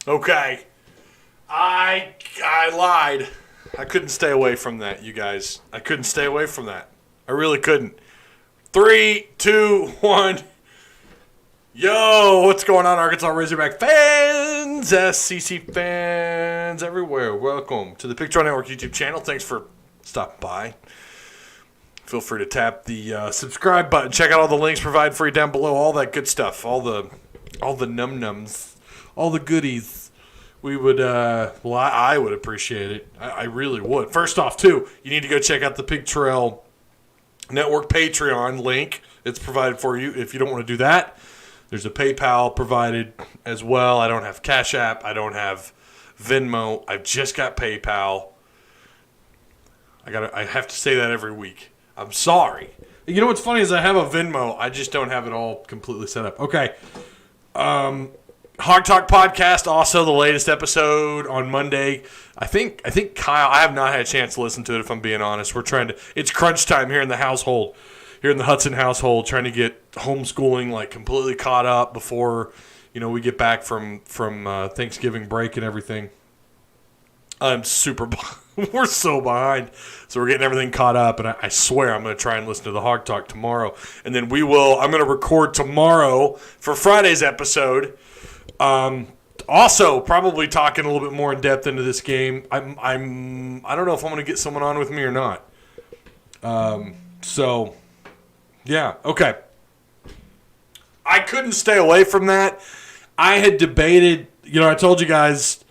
Okay. I lied. I couldn't stay away from that, you guys. I couldn't stay away from that. I really couldn't. 3, 2, 1. Yo, what's going on, Arkansas Razorback fans, SCC fans everywhere? Welcome to the Picture Network YouTube channel. Thanks for stopping by. Feel free to tap the subscribe button. Check out all the links provided for you down below. All that good stuff. All the num-nums. All the goodies. We would, I would appreciate it. I really would. First off, too, you need to go check out the Picture Network Patreon link. It's provided for you if you don't want to do that. There's a PayPal provided as well. I don't have Cash App. I don't have Venmo. I've just got PayPal. I have to say that every week. I'm sorry. You know what's funny is I have a Venmo. I just don't have it all completely set up. Okay. Hog Talk Podcast, also the latest episode on Monday. I think Kyle, I have not had a chance to listen to it if I'm being honest. It's crunch time here in the household. Here in the Hudson household, trying to get homeschooling like completely caught up before, we get back from Thanksgiving break and everything. I'm super we're so behind. So we're getting everything caught up, and I swear I'm going to try and listen to the Hog Talk tomorrow. And then I'm going to record tomorrow for Friday's episode. Also, probably talking a little bit more in depth into this game. I don't know if I'm going to get someone on with me or not. Yeah, okay. I couldn't stay away from that. I had debated, I told you guys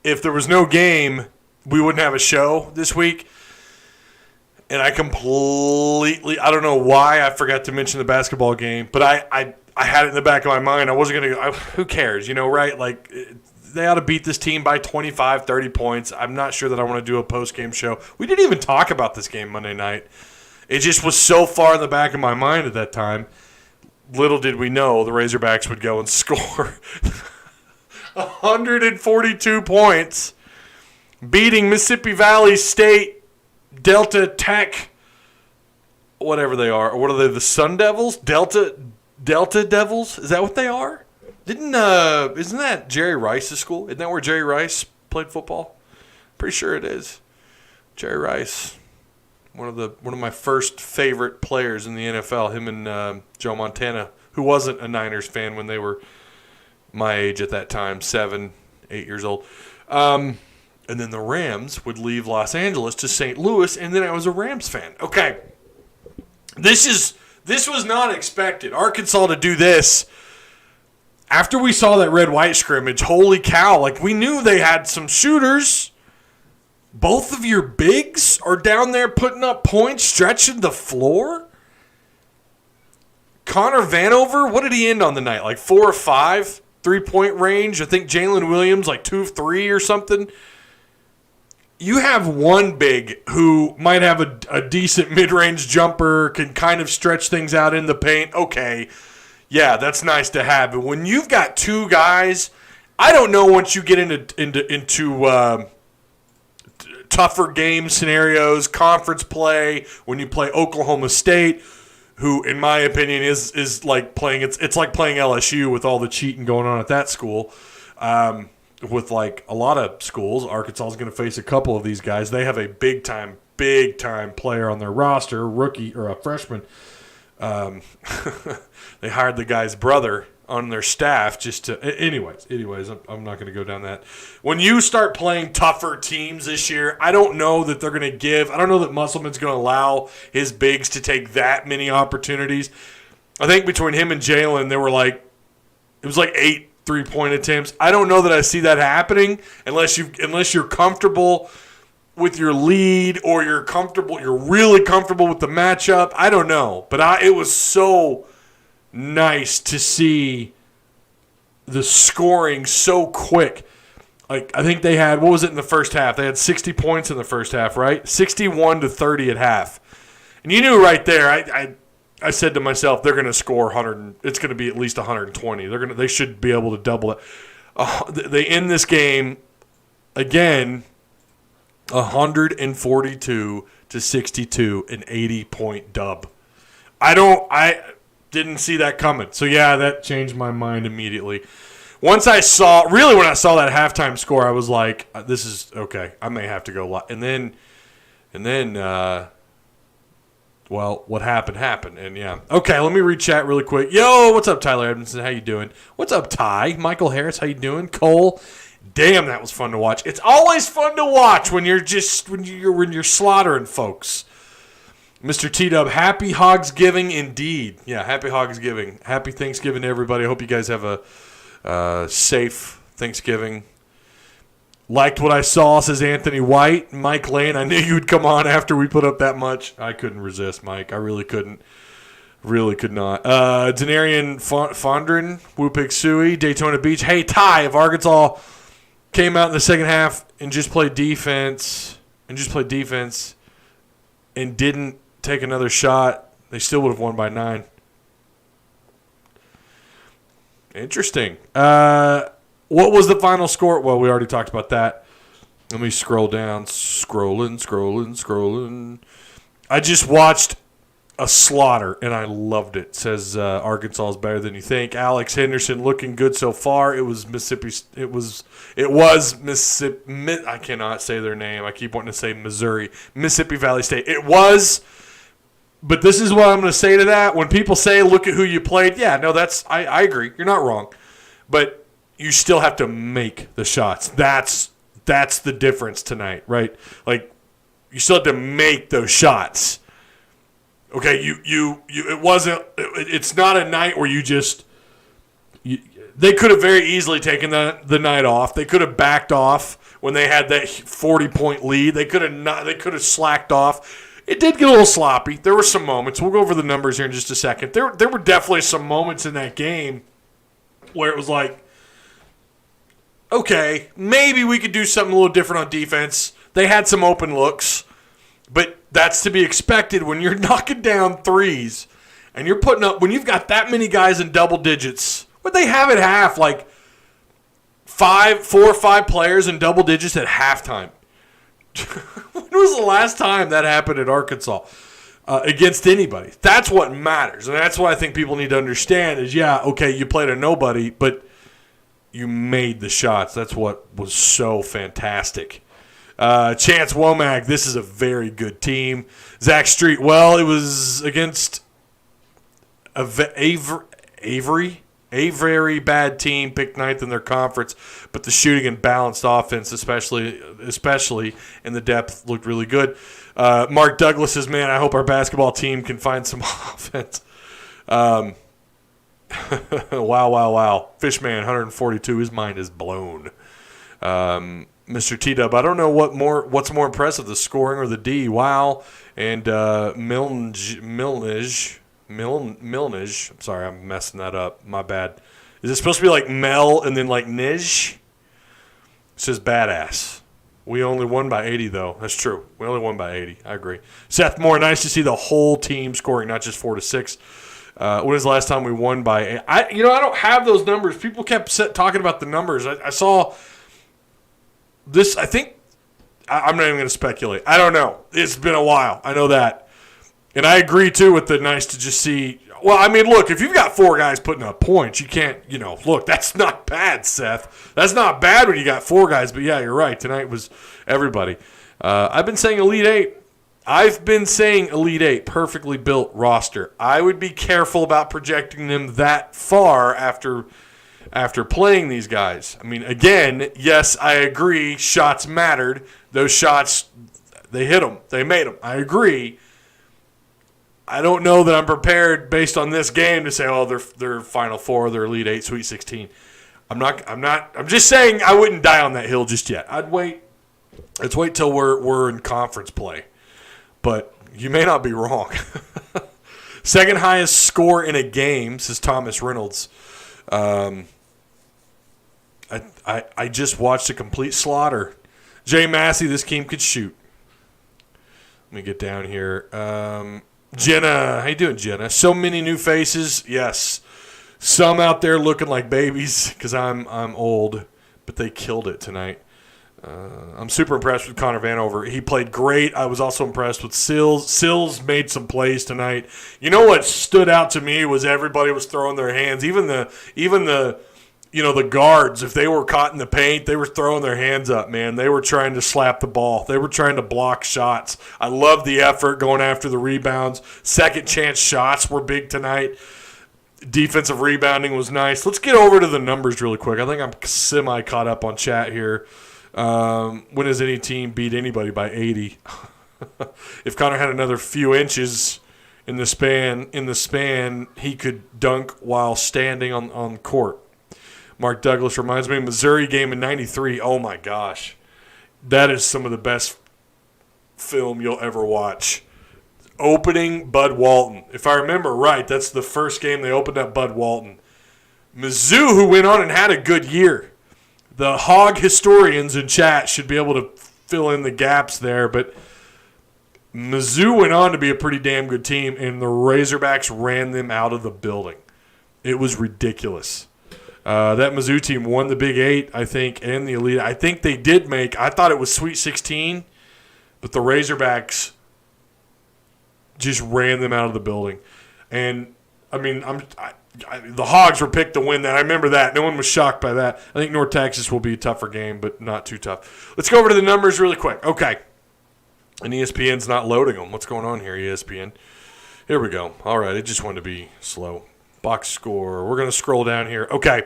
if there was no game, we wouldn't have a show this week. And I don't know why I forgot to mention the basketball game, but I had it in the back of my mind. I wasn't going to, who cares, right? Like, they ought to beat this team by 25, 30 points. I'm not sure that I want to do a post-game show. We didn't even talk about this game Monday night. It just was so far in the back of my mind at that time. Little did we know the Razorbacks would go and score 142 points, beating Mississippi Valley State, Delta Tech, whatever they are. Or what are they, the Sun Devils? Delta Devils? Is that what they are? Isn't that Jerry Rice's school? Isn't that where Jerry Rice played football? Pretty sure it is. Jerry Rice. One of my first favorite players in the NFL, him and Joe Montana, who wasn't a Niners fan when they were my age at that time, 7, 8 years old. And then the Rams would leave Los Angeles to St. Louis, and then I was a Rams fan. Okay, this was not expected. Arkansas to do this after we saw that red-white scrimmage. Holy cow! Like, we knew they had some shooters. Both of your bigs are down there putting up points, stretching the floor. Connor Vanover, what did he end on the night? Like 4 or 5, 3-point range. I think Jalen Williams, like 2 of 3 or something. You have one big who might have a decent mid-range jumper, can kind of stretch things out in the paint. Okay, yeah, that's nice to have. But when you've got 2 guys, I don't know once you get into tougher game scenarios, conference play, when you play Oklahoma State, who, in my opinion, is like playing it's like playing LSU with all the cheating going on at that school. With like a lot of schools, Arkansas is going to face a couple of these guys. They have a big time player on their roster, a rookie or a freshman. They hired the guy's brother on their staff just to – anyways, I'm not going to go down that. When you start playing tougher teams this year, I don't know that they're going to give – I don't know that Musselman's going to allow his bigs to take that many opportunities. I think between him and Jalen, they were like – it was like 8 3-point attempts. I don't know that I see that happening unless you're comfortable with your lead or you're really comfortable with the matchup. I don't know. But it was so – nice to see the scoring so quick. Like, I think they had, what was it in the first half? They had 60 points in the first half, right? 61-30 at half. And you knew right there, I said to myself, they're going to score 100. It's going to be at least 120. They should be able to double it. They end this game again 142-62, an 80-point dub. I didn't see that coming. So, yeah, that changed my mind immediately. Once I saw, really when I saw that halftime score, I was like, this is okay. I may have to go live. And then, well, what happened. And yeah. Okay, let me read chat really quick. Yo, what's up, Tyler Edmonson? How you doing? What's up, Ty? Michael Harris, how you doing? Cole. Damn, that was fun to watch. It's always fun to watch when you're slaughtering folks. Mr. T-Dub, happy Hogsgiving indeed. Yeah, happy Hogsgiving. Happy Thanksgiving to everybody. I hope you guys have a safe Thanksgiving. Liked what I saw, says Anthony White. Mike Lane, I knew you would come on after we put up that much. I couldn't resist, Mike. I really couldn't. Really could not. Denarian Fondren, Wupik Sui, Daytona Beach. Hey, Ty, if Arkansas came out in the second half and just played defense and didn't take another shot, they still would have won by 9. Interesting. What was the final score? Well, we already talked about that. Let me scroll down. Scrolling. I just watched a slaughter, and I loved it. Says Arkansas is better than you think. Alex Henderson looking good so far. It was Mississippi. It was Mississippi. I cannot say their name. I keep wanting to say Missouri. Mississippi Valley State. It was. But this is what I'm going to say to that. When people say, look at who you played, yeah, no, I agree. You're not wrong. But you still have to make the shots. That's the difference tonight, right? Like, you still have to make those shots. Okay, it wasn't. It's not a night where they could have very easily taken the night off. They could have backed off when they had that 40-point lead. They could have slacked off. It did get a little sloppy. There were some moments. We'll go over the numbers here in just a second. There were definitely some moments in that game where it was like, okay, maybe we could do something a little different on defense. They had some open looks, but that's to be expected when you're knocking down threes and you're putting up, when you've got that many guys in double digits. What they have at half, like 4 or 5 players in double digits at halftime. When was the last time that happened at Arkansas against anybody? That's what matters, and that's what I think people need to understand is, yeah, okay, you played a nobody, but you made the shots. That's what was so fantastic. Chance Womack, this is a very good team. Zach Street, well, it was against a very bad team, picked 9th in their conference, but the shooting and balanced offense, especially in the depth, looked really good. Mark Douglas says, man, I hope our basketball team can find some offense. Wow. Fishman, 142, his mind is blown. Mr. T-Dub, I don't know what's more impressive, the scoring or the D. Wow. And Milnage. I'm sorry, I'm messing that up. My bad. Is it supposed to be like Mel and then like Nij? It says badass. We only won by 80, though. That's true. We only won by 80. I agree. Seth Moore, nice to see the whole team scoring, not just 4-6. When was the last time we won by 8? I don't have those numbers. People kept talking about the numbers. I saw this. I think I'm not even going to speculate. I don't know. It's been a while. I know that. And I agree, too, with the nice to just see. Well, I mean, look, if you've got 4 guys putting up points, you can't, look, that's not bad, Seth. That's not bad when you got 4 guys. But, yeah, you're right. Tonight was everybody. I've been saying Elite 8. Perfectly built roster. I would be careful about projecting them that far after playing these guys. I mean, again, yes, I agree, shots mattered. Those shots, they hit them. They made them. I agree. I don't know that I'm prepared based on this game to say, oh, they're Final Four, they're Elite 8, Sweet 16. I'm just saying I wouldn't die on that hill just yet. I'd wait. Let's wait till we're in conference play. But you may not be wrong. Second highest score in a game, says Thomas Reynolds. I just watched a complete slaughter. Jay Massey, this team could shoot. Let me get down here. Jenna, how you doing, Jenna? So many new faces. Yes. Some out there looking like babies because I'm old, but they killed it tonight. I'm super impressed with Connor Vanover. He played great. I was also impressed with Sills. Sills made some plays tonight. You know what stood out to me was everybody was throwing their hands. Even the the guards, if they were caught in the paint, they were throwing their hands up, man. They were trying to slap the ball. They were trying to block shots. I love the effort going after the rebounds. Second chance shots were big tonight. Defensive rebounding was nice. Let's get over to the numbers really quick. I think I'm semi-caught up on chat here. When has any team beat anybody by 80? If Connor had another few inches in the span, he could dunk while standing on court. Mark Douglas reminds me of Missouri game in 93. Oh, my gosh. That is some of the best film you'll ever watch. Opening Bud Walton. If I remember right, that's the first game they opened up Bud Walton. Mizzou, who went on and had a good year. The Hog historians in chat should be able to fill in the gaps there, but Mizzou went on to be a pretty damn good team, and the Razorbacks ran them out of the building. It was ridiculous. That Mizzou team won the Big Eight, I think, and the Elite. I think they did I thought it was Sweet 16, but the Razorbacks just ran them out of the building. And, I mean, the Hogs were picked to win that. I remember that. No one was shocked by that. I think North Texas will be a tougher game, but not too tough. Let's go over to the numbers really quick. Okay. And ESPN's not loading them. What's going on here, ESPN? Here we go. All right, it just wanted to be slow. Box score. We're going to scroll down here. Okay.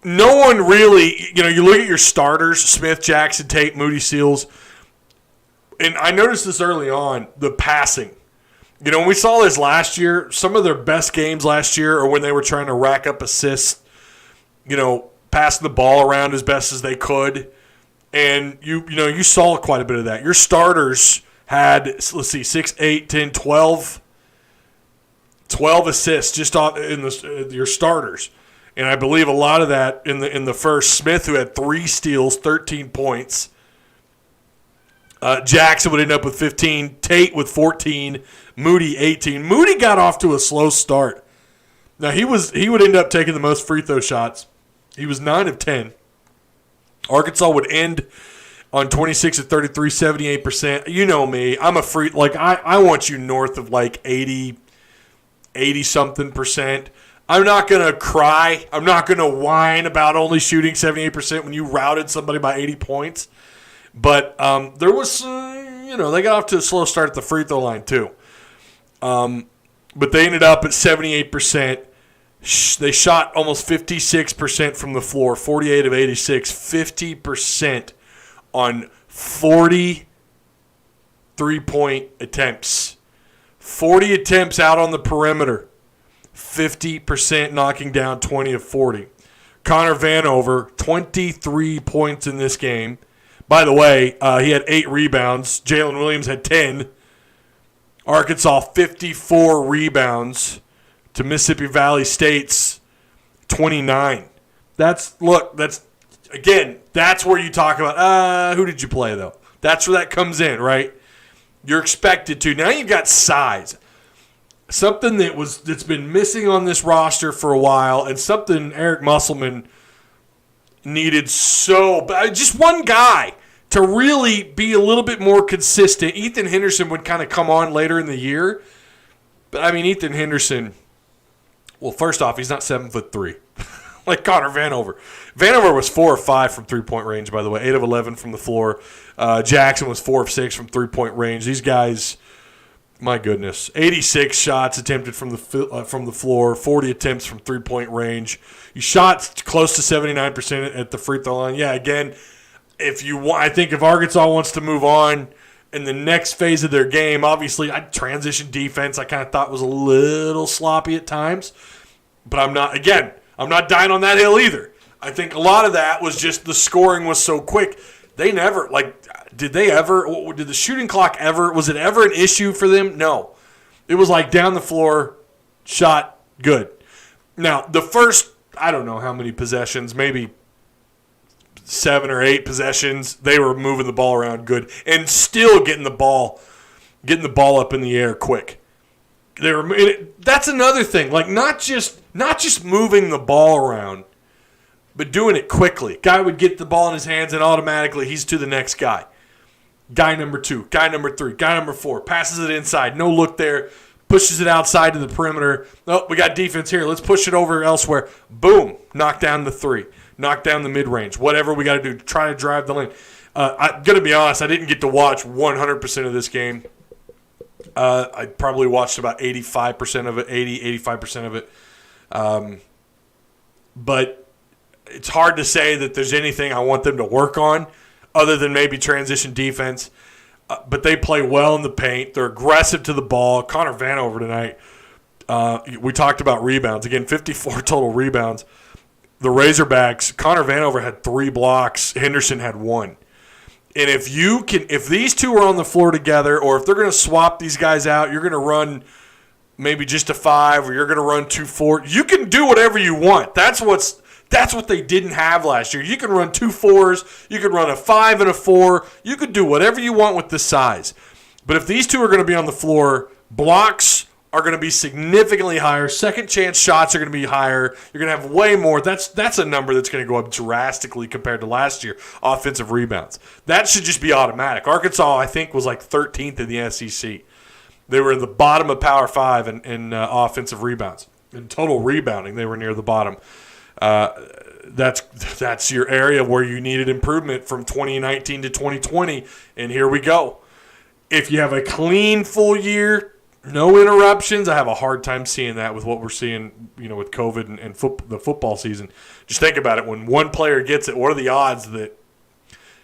No one really, you look at your starters, Smith, Jackson, Tate, Moody, Seals, and I noticed this early on, the passing. When we saw this last year, some of their best games last year are when they were trying to rack up assists, passing the ball around as best as they could. And you saw quite a bit of that. Your starters had, let's see, 6, 8, 10, 12 assists just in your starters. And I believe a lot of that in the first. Smith, who had 3 steals, 13 points. Jackson would end up with 15. Tate with 14. Moody 18. Moody got off to a slow start. Now he would end up taking the most free throw shots. He was 9 of 10. Arkansas would end on 26 of 33, 78%. You know me. I'm a free, I want you north of 80 something percent. I'm not going to cry. I'm not going to whine about only shooting 78% when you routed somebody by 80 points. But there was some, they got off to a slow start at the free throw line too. But they ended up at 78%. They shot almost 56% from the floor, 48 of 86, 50% on 40 three-point attempts. 40 attempts out on the perimeter, 50% knocking down 20 of 40. Connor Vanover, 23 points in this game. By the way, he had 8 rebounds. Jalen Williams had 10. Arkansas, 54 rebounds to Mississippi Valley State's 29. That's where you talk about, who did you play, though? That's where that comes in, right? You're expected to. Now you've got size. Something that's been missing on this roster for a while, and something Eric Musselman needed just one guy to really be a little bit more consistent. Ethan Henderson would kind of come on later in the year. But, Ethan Henderson, well, first off, he's not 7'3", like Connor Vanover. Vanover was 4 of 5 from three-point range, by the way, 8 of 11 from the floor. Jackson was 4 of 6 from three-point range. These guys, my goodness, 86 shots attempted from the floor, 40 attempts from three-point range. You shot close to 79% at the free throw line. Yeah, again, I think if Arkansas wants to move on in the next phase of their game, obviously, transition defense I kind of thought was a little sloppy at times. But I'm not dying on that hill either. I think a lot of that was just the scoring was so quick. They never, did the shooting clock ever, was it ever an issue for them? No. It was down the floor, shot, good. Now, the first, I don't know how many possessions, maybe 7 or 8 possessions, they were moving the ball around good and still getting the ball up in the air quick. That's another thing. Not just moving the ball around, but doing it quickly. Guy would get the ball in his hands and automatically he's to the next guy. Guy number 2, guy number 3, guy number 4, passes it inside, no look there, pushes it outside to the perimeter. Oh, we got defense here. Let's push it over elsewhere. Boom. Knock down the three. Knock down the mid-range. Whatever we got to do to try to drive the lane. I'm going to be honest. I didn't get to watch 100% of this game. I probably watched about 85% of it, 85% of it. But it's hard to say that there's anything I want them to work on other than maybe transition defense. But they play well in the paint. They're aggressive to the ball. Connor Vanover tonight, we talked about rebounds. Again, 54 total rebounds. The Razorbacks, Connor Vanover had 3 blocks. Henderson had 1. And if these two are on the floor together, or if they're going to swap these guys out, you're going to run maybe just a 5, or you're going to run 2-4. You can do whatever you want. That's what they didn't have last year. You can run 2 4s. You can run a 5 and a 4. You could do whatever you want with the size. But if these two are going to be on the floor, blocks are going to be significantly higher. Second chance shots are going to be higher. You're going to have way more. That's a number that's going to go up drastically compared to last year. Offensive rebounds. That should just be automatic. Arkansas, I think, was like 13th in the SEC. They were in the bottom of Power 5 in offensive rebounds. In total rebounding, they were near the bottom. That's your area where you needed improvement from 2019 to 2020, and here we go. If you have a clean full year, no interruptions, I have a hard time seeing that with what we're seeing, with COVID and the football season. Just think about it. When one player gets it, what are the odds that,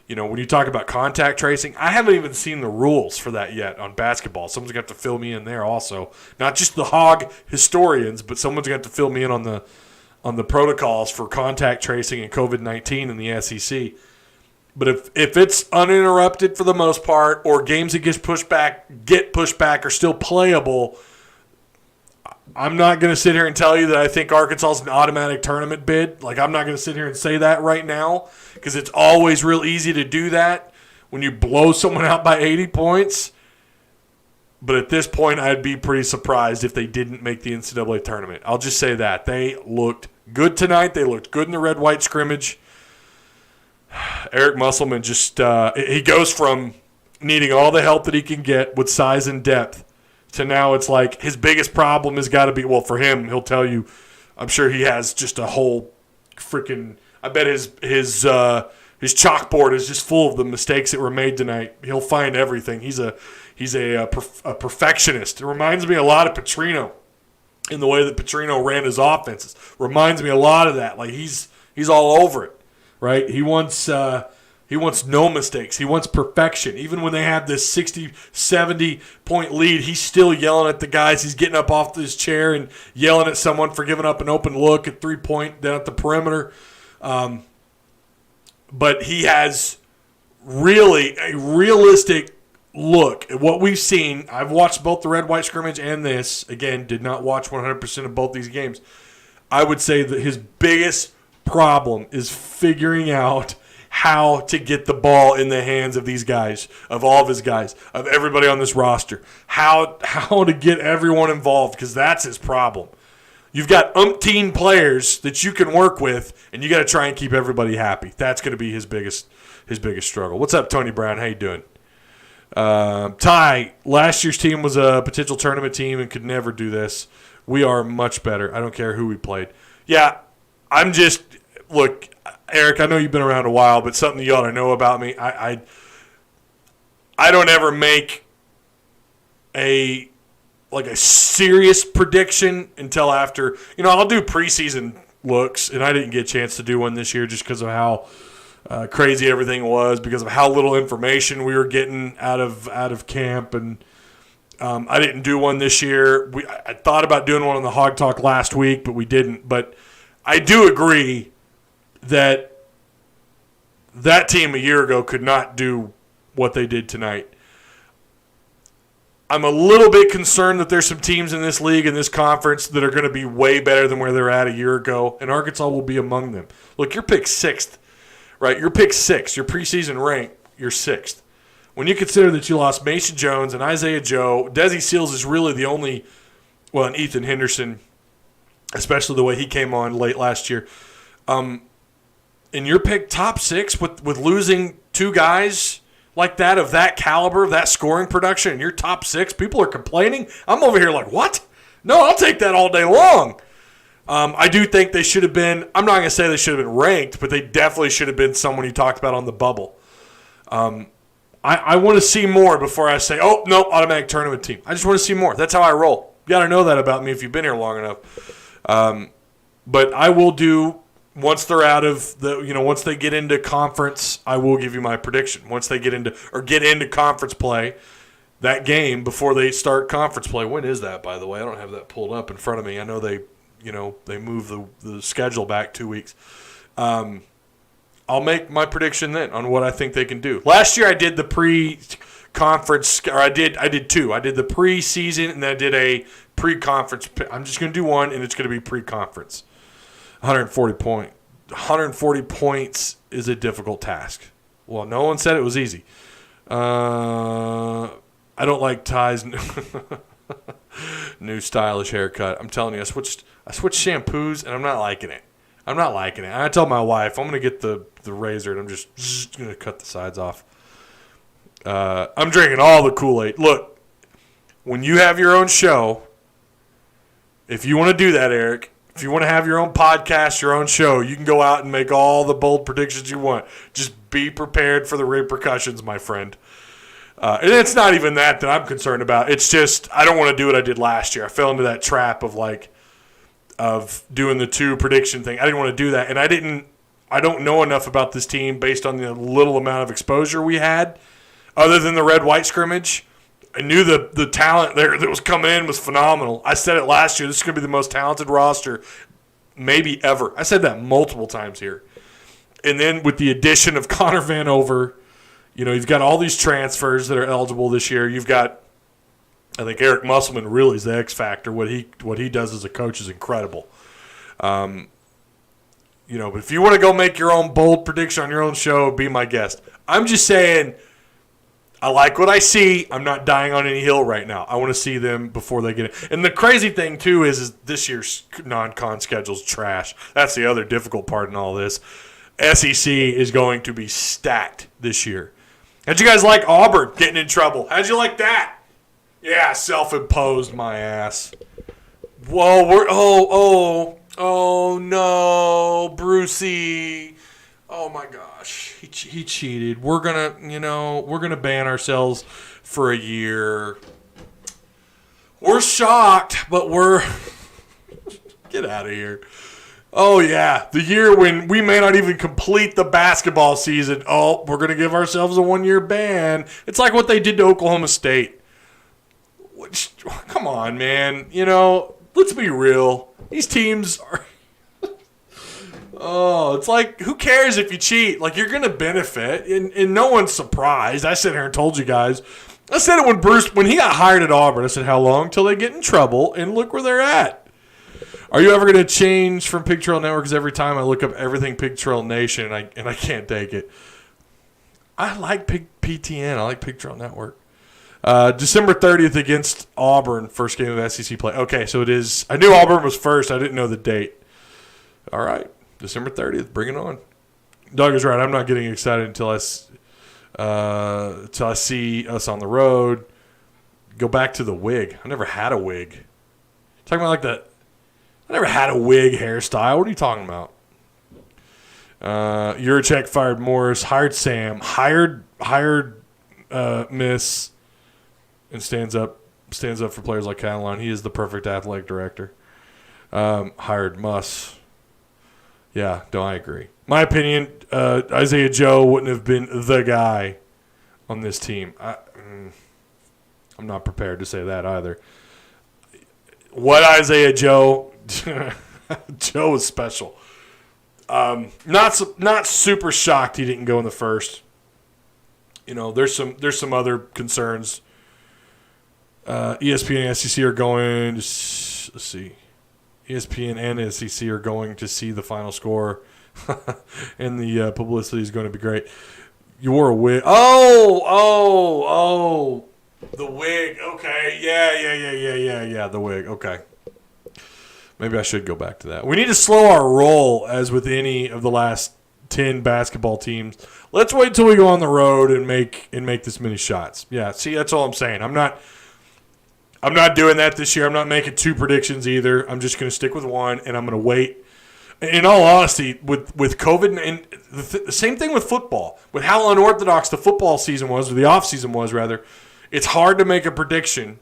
when you talk about contact tracing, I haven't even seen the rules for that yet on basketball. Someone's got to fill me in there also. Not just the hog historians, but someone's got to fill me in on the protocols for contact tracing and COVID-19 in the SEC. But if it's uninterrupted for the most part, or games that get pushed back are still playable, I'm not going to sit here and tell you that I think Arkansas is an automatic tournament bid. Like, I'm not going to sit here and say that right now, because it's always real easy to do that when you blow someone out by 80 points. But at this point, I'd be pretty surprised if they didn't make the NCAA tournament. I'll just say that. They looked good tonight. They looked good in the red-white scrimmage. Eric Musselman he goes from needing all the help that he can get with size and depth to now it's like his biggest problem has got to be, well, for him, he'll tell you, I'm sure he has just a whole freaking, I bet his chalkboard is just full of the mistakes that were made tonight. He'll find everything. He's a perfectionist. It reminds me a lot of Petrino in the way that Petrino ran his offenses. Reminds me a lot of that. Like, he's all over it. Right? He wants no mistakes. He wants perfection. Even when they have this 60, 70-point lead, he's still yelling at the guys. He's getting up off his chair and yelling at someone for giving up an open look at 3-point down at the perimeter. But he has really a realistic look at what we've seen. I've watched both the red-white scrimmage and this. Again, did not watch 100% of both these games. I would say that his biggest problem is figuring out how to get the ball in the hands of these guys, of all of his guys, of everybody on this roster. How to get everyone involved, because that's his problem. You've got umpteen players that you can work with, and you got to try and keep everybody happy. That's going to be his biggest struggle. What's up, Tony Brown? How you doing? Ty, last year's team was a potential tournament team and could never do this. We are much better. I don't care who we played. Yeah, look, Eric, I know you've been around a while, but something you ought to know about me, I don't ever make a serious prediction until after, I'll do preseason looks, and I didn't get a chance to do one this year just because of how crazy everything was, because of how little information we were getting out of camp, and I didn't do one this year. I thought about doing one on the Hog Talk last week, but we didn't. But I do agree that team a year ago could not do what they did tonight. I'm a little bit concerned that there's some teams in this league, in this conference, that are going to be way better than where they're at a year ago, and Arkansas will be among them. Look, you're picked 6th, right? You're picked 6th. Your preseason rank, you're 6th. When you consider that you lost Mason Jones and Isaiah Joe, Desi Seals is really the only, and Ethan Henderson, especially the way he came on late last year. And you're picked top 6 with losing 2 guys like that of that caliber, of that scoring production, and you're top 6, people are complaining. I'm over here like, what? No, I'll take that all day long. I do think they should have been, I'm not going to say they should have been ranked, but they definitely should have been someone you talked about on the bubble. I want to see more before I say, oh, no, automatic tournament team. I just want to see more. That's how I roll. You got to know that about me if you've been here long enough. But I will do, once they're out of once they get into conference, I will give you my prediction. Once they get into conference play, that game before they start conference play. When is that, by the way? I don't have that pulled up in front of me. I know they move the schedule back 2 weeks. I'll make my prediction then on what I think they can do. Last year I did the pre-conference, or I did 2. I did the pre-season and then I did a pre-conference. I'm just going to do one, and it's going to be pre-conference. 140 points is a difficult task. Well, no one said it was easy. I don't like Ty's new stylish haircut. I'm telling you, I switched shampoos, and I'm not liking it. I told my wife, I'm going to get the razor, and I'm just going to cut the sides off. I'm drinking all the Kool-Aid. Look, when you have your own show, if you want to do that, Eric, if you want to have your own podcast, your own show, you can go out and make all the bold predictions you want. Just be prepared for the repercussions, my friend. And it's not even that I'm concerned about. It's just I don't want to do what I did last year. I fell into that trap of doing the 2 prediction thing. I didn't want to do that, and I don't know enough about this team based on the little amount of exposure we had, other than the red-white scrimmage. I knew the talent there that was coming in was phenomenal. I said it last year. This is going to be the most talented roster maybe ever. I said that multiple times here. And then with the addition of Connor Vanover, you've got all these transfers that are eligible this year. You've got, I think Eric Musselman really is the X factor. What he does as a coach is incredible. But if you want to go make your own bold prediction on your own show, be my guest. I'm just saying, I like what I see. I'm not dying on any hill right now. I want to see them before they get it. And the crazy thing, too, is this year's non-con schedule's trash. That's the other difficult part in all this. SEC is going to be stacked this year. How'd you guys like Auburn getting in trouble? How'd you like that? Yeah, self-imposed my ass. Whoa, oh no, Brucey. Oh my gosh, he cheated. We're gonna ban ourselves for a year. We're shocked, but we're get out of here. Oh yeah, the year when we may not even complete the basketball season. Oh, we're gonna give ourselves a 1-year ban. It's like what they did to Oklahoma State. Come on, man. Let's be real. These teams are. Oh, it's like, who cares if you cheat? Like, you're going to benefit, and no one's surprised. I sit here and told you guys. I said it when he got hired at Auburn. I said, how long till they get in trouble, and look where they're at. Are you ever going to change from Pig Trail Network? Because every time I look up everything Pig Trail Nation, and I can't take it. I like PTN. I like Pig Trail Network. December 30th against Auburn, first game of SEC play. Okay, so it is. I knew Auburn was first. I didn't know the date. All right. December 30th, bring it on. Doug is right. I'm not getting excited until I see us on the road. Go back to the wig. I never had a wig. Talking about I never had a wig hairstyle. What are you talking about? Yurchek fired Morris, hired Sam, hired Miss, and stands up for players like Catalan. He is the perfect athletic director. Hired Muss. Yeah, no, I agree. My opinion, Isaiah Joe wouldn't have been the guy on this team. I'm not prepared to say that either. What Isaiah Joe, Joe was special. Not super shocked he didn't go in the first. There's some other concerns. ESPN and SEC are going. Let's see. ESPN and SEC are going to see the final score, and the publicity is going to be great. You wore a wig. Oh, the wig. Okay, yeah, the wig. Okay. Maybe I should go back to that. We need to slow our roll, as with any of the last 10 basketball teams. Let's wait until we go on the road and make this many shots. Yeah, see, that's all I'm saying. I'm not doing that this year. I'm not making 2 predictions either. I'm just going to stick with 1, and I'm going to wait. In all honesty, with COVID, and the same thing with football, with how unorthodox the football season was, or the off-season was, rather, it's hard to make a prediction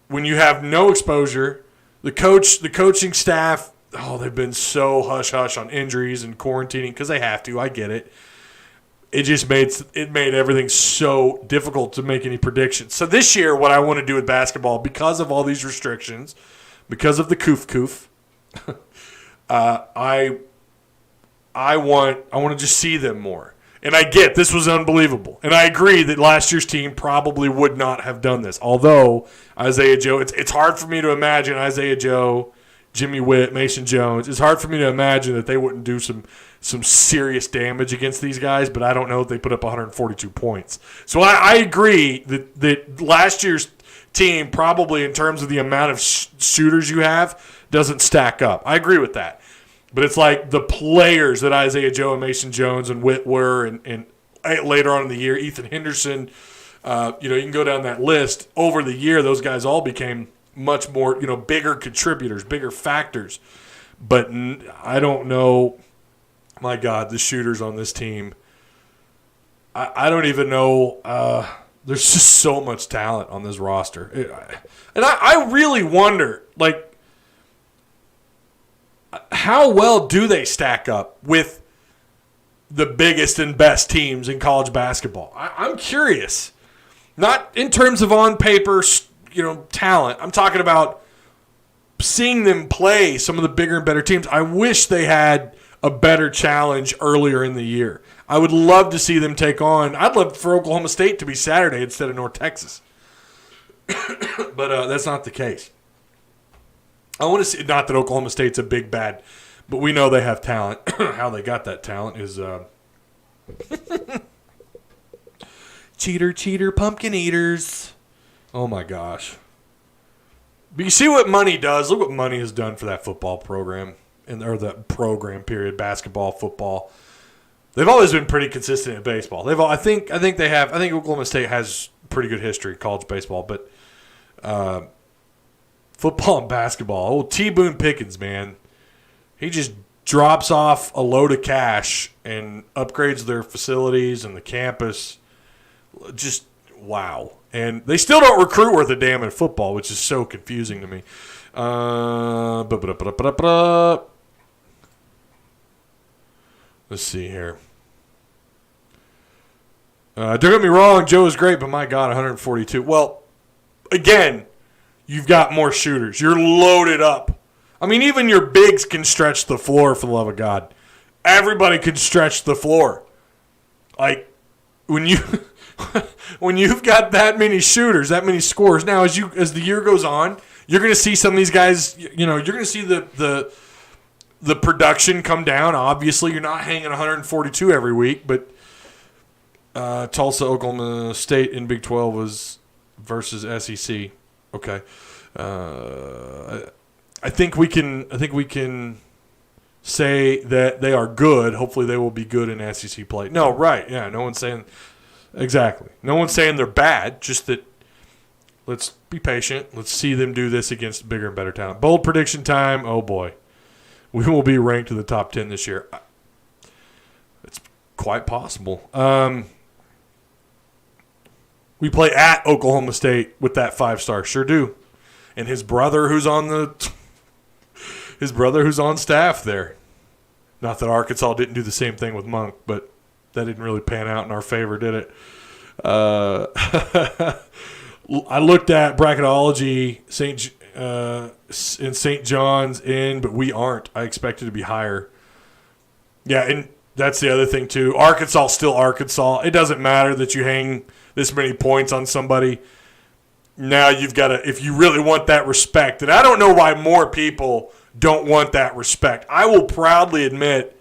when you have no exposure. The coaching staff, they've been so hush-hush on injuries and quarantining because they have to. I get it. It just made everything so difficult to make any predictions. So this year, what I want to do with basketball, because of all these restrictions, because of the coof, I want to just see them more. And I get this was unbelievable. And I agree that last year's team probably would not have done this. Although Isaiah Joe, it's hard for me to imagine Isaiah Joe, Jimmy Witt, Mason Jones. It's hard for me to imagine that they wouldn't do some serious damage against these guys, but I don't know if they put up 142 points. So I agree that last year's team, probably in terms of the amount of shooters you have, doesn't stack up. I agree with that. But it's like the players that Isaiah Joe and Mason Jones and Witt were, and later on in the year, Ethan Henderson, you can go down that list. Over the year, those guys all became much more, bigger contributors, bigger factors. But I don't know. My God, the shooters on this team. I don't even know. There's just so much talent on this roster. And I really wonder, how well do they stack up with the biggest and best teams in college basketball? I'm curious. Not in terms of on paper, talent. I'm talking about seeing them play some of the bigger and better teams. I wish they had a better challenge earlier in the year. I would love to see them take on. I'd love for Oklahoma State to be Saturday instead of North Texas. But that's not the case. I want to see, not that Oklahoma State's a big bad, but we know they have talent. How they got that talent is cheater, pumpkin eaters. Oh, my gosh. But you see what money does. Look what money has done for that football program, or that program, period, basketball, football. They've always been pretty consistent at baseball. I think Oklahoma State has pretty good history in college baseball, but football and basketball. Old T. Boone Pickens, man. He just drops off a load of cash and upgrades their facilities and the campus. Just wow. And they still don't recruit worth a damn in football, which is so confusing to me. Let's see here. Don't get me wrong, Joe is great, but my God, 142. Well, again, you've got more shooters. You're loaded up. I mean, even your bigs can stretch the floor, for the love of God. Everybody can stretch the floor. Like, when you've got that many shooters, that many scores. Now, as the year goes on, you're going to see some of these guys, you're going to see the production come down. Obviously, you're not hanging 142 every week, but Tulsa, Oklahoma State in Big 12 was versus SEC. Okay. I think we can say that they are good. Hopefully they will be good in SEC play. No, right. Yeah, no one's saying – exactly. No one's saying they're bad, just that let's be patient. Let's see them do this against bigger and better talent. Bold prediction time. Oh, boy. We will be ranked in the top 10 this year. It's quite possible. We play at Oklahoma State with that 5-star. Sure do. And his brother who's on staff there. Not that Arkansas didn't do the same thing with Monk, but that didn't really pan out in our favor, did it? I looked at bracketology, in St. John's in, but we aren't. I expected to be higher. Yeah, and that's the other thing too. Arkansas still Arkansas. It doesn't matter that you hang this many points on somebody. Now you've got to, if you really want that respect, and I don't know why more people don't want that respect. I will proudly admit,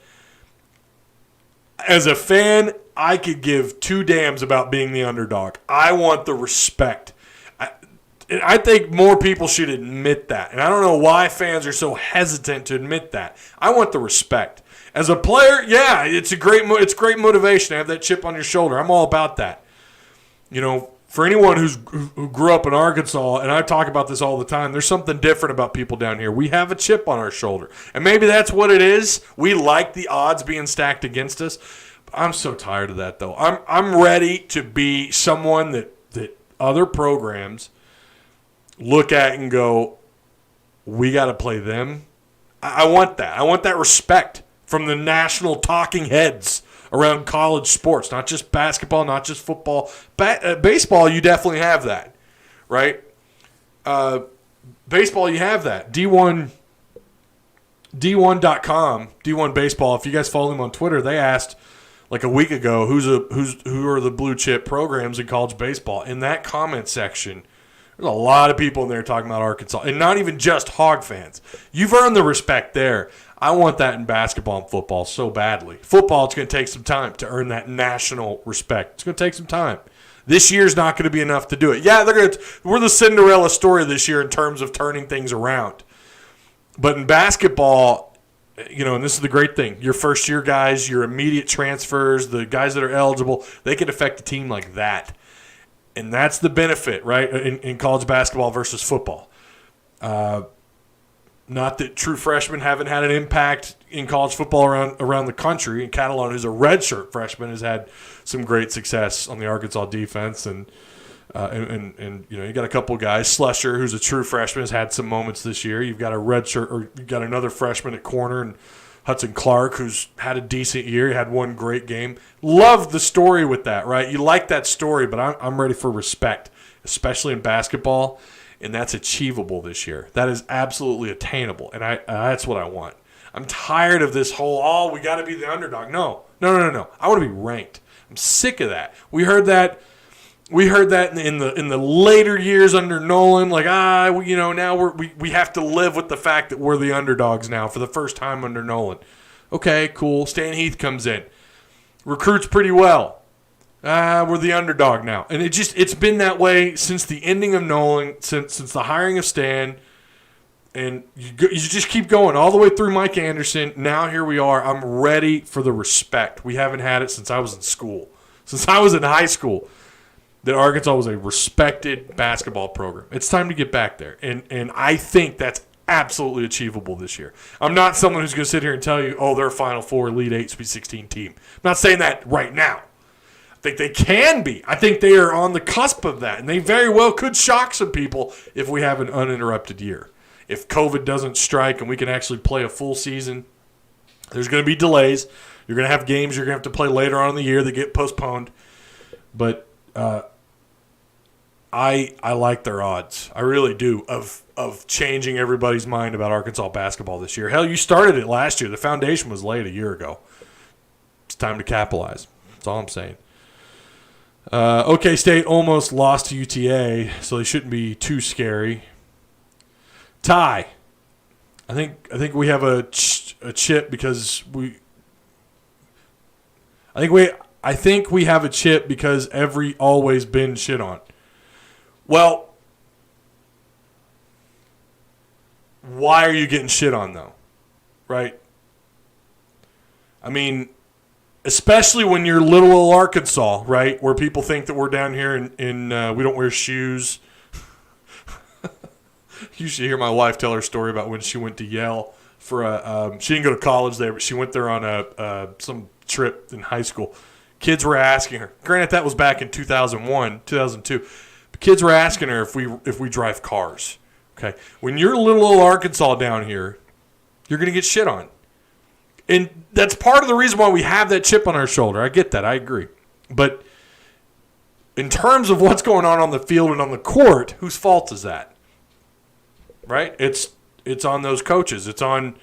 as a fan, I could give two damns about being the underdog. I want the respect. I think more people should admit that. And I don't know why fans are so hesitant to admit that. I want the respect. As a player, yeah, it's great motivation to have that chip on your shoulder. I'm all about that. You know, for anyone who grew up in Arkansas, and I talk about this all the time, there's something different about people down here. We have a chip on our shoulder. And maybe that's what it is. We like the odds being stacked against us. I'm so tired of that, though. I'm ready to be someone that other programs look at and go, we got to play them. I want that. I want that respect from the national talking heads around college sports, not just basketball, not just football. Baseball, you definitely have that, right? Baseball, you have that. D1.com, D1 Baseball, if you guys follow them on Twitter, they asked like a week ago, who are the blue chip programs in college baseball? In that comment section, there's a lot of people in there talking about Arkansas, and not even just Hog fans. You've earned the respect there. I want that in basketball and football so badly. Football, it's going to take some time to earn that national respect. It's going to take some time. This year's not going to be enough to do it. Yeah, we're the Cinderella story this year in terms of turning things around. But in basketball, you know, and this is the great thing, your first-year guys, your immediate transfers, the guys that are eligible, they can affect a team like that. And that's the benefit, right, in college basketball versus football. Not that true freshmen haven't had an impact in college football around the country. And Catalon, who's a redshirt freshman, has had some great success on the Arkansas defense. And you know, you got a couple guys. Slusher, who's a true freshman, has had some moments this year. You've got a redshirt, or you've got another freshman at corner, and Hudson Clark, who's had a decent year. He had one great game. Love the story with that, right? You like that story, but I'm ready for respect, especially in basketball. And that's achievable this year. That is absolutely attainable, and that's what I want. I'm tired of this whole, we got to be the underdog. No. I want to be ranked. I'm sick of that. We heard that in the later years under Nolan. Like, now we have to live with the fact that we're the underdogs now for the first time under Nolan. Okay, cool. Stan Heath comes in, recruits pretty well. We're the underdog now. And it's been that way since the ending of Nolan, since the hiring of Stan. And you just keep going all the way through Mike Anderson. Now here we are. I'm ready for the respect. We haven't had it since I was in school. Since I was in high school, that Arkansas was a respected basketball program. It's time to get back there. And I think that's absolutely achievable this year. I'm not someone who's going to sit here and tell you, they're a Final Four, Elite Eight, Sweet 16 team. I'm not saying that right now. I think they can be. I think they are on the cusp of that, and they very well could shock some people if we have an uninterrupted year. If COVID doesn't strike and we can actually play a full season, there's going to be delays. You're going to have games you're going to have to play later on in the year that get postponed. But I like their odds. I really do, of changing everybody's mind about Arkansas basketball this year. Hell, you started it last year. The foundation was laid a year ago. It's time to capitalize. That's all I'm saying. OK State almost lost to UTA, so they shouldn't be too scary. Ty, I think we have a chip because I think we have a chip because always been shit on. Well, why are you getting shit on though? Right? I mean, especially when you're little old Arkansas, right, where people think that we're down here in we don't wear shoes. You should hear my wife tell her story about when she went to Yale for she didn't go to college there, but she went there on some trip in high school. Kids were asking her. Granted, that was back in 2001, 2002. But kids were asking her if we drive cars. Okay, when you're little old Arkansas down here, you're gonna get shit on. And that's part of the reason why we have that chip on our shoulder. I get that. I agree. But in terms of what's going on the field and on the court, whose fault is that? Right? It's on those coaches. It's on